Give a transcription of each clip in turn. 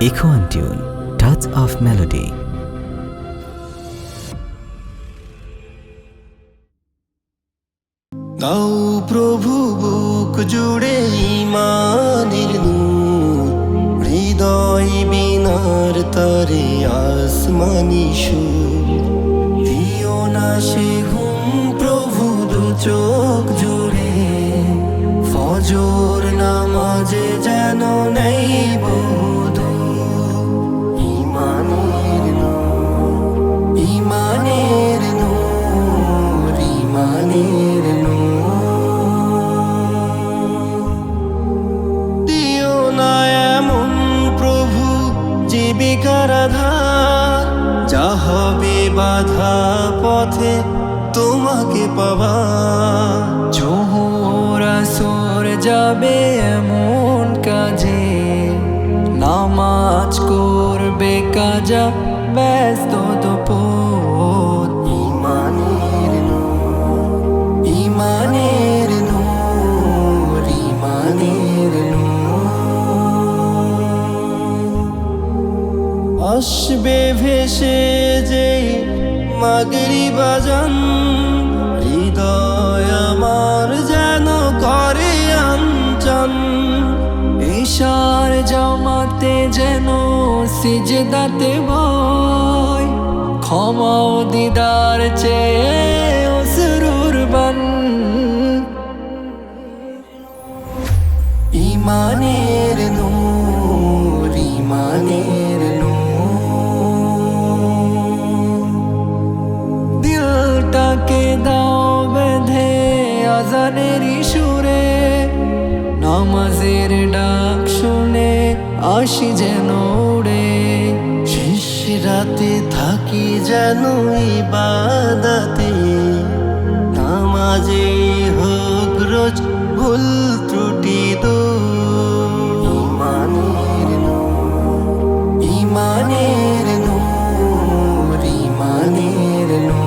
Echo and Tune, Touch of Melody. দাও প্রভু বুক জুড়ে ঈমানের নূর, হৃদয় বিনার তারে আসমানি সুর। দিও না সে ঘুম প্রভু দু চোখ জুড়ে, ফজর নামাজে যেন নেই বহুদূর। ঈমানের নূর, ঈমানের নূর, ঈমানের নূর। জীবিকার আধার যা হবে বাধা পথে তোমাকে পাওয়া। জোহর আসর যাবে এমন কাজে, নামাজ করবে কাজা ব্যস্ত দুপুর। ঈমানের নূর, ঈমানের নূর, ঈমানের নূর। আসবে ভেসে যে মাগরিব আযান, হৃদয় আমার যেন করে আঞ্চন। ঈশার জামাতে যেন সিজদাতে ভয়, ক্ষমা ও দিদার চেয়ে অশ্রুর বান। ঈমানের নূর, ঈমানের নূর। দিলটাকে দাও বেঁধে আজানের সুরে, নামাজের ডাক শুনে আসি যেন উড়ে। শেষ রাতে থাকি যেন ইবাদতে, নামাজে হোক রোজ ভুল ত্রুটি দূর। ঈমানের নূর, ঈমানের নূর, ঈমানের নূর।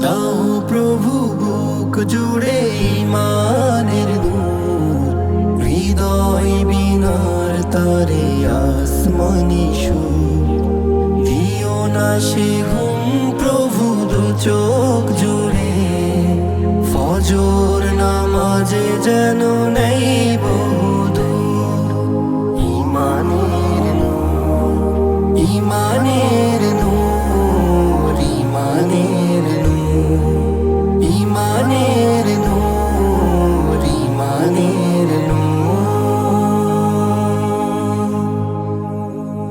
দাও প্রভু বুক জুড়ে ঈমানের নূর, হৃদয় বিনার তারে আসমানি সুর। দিও না সে ঘুম প্রভু দু চোখ জুড়ে, ফজর নামাজে যেন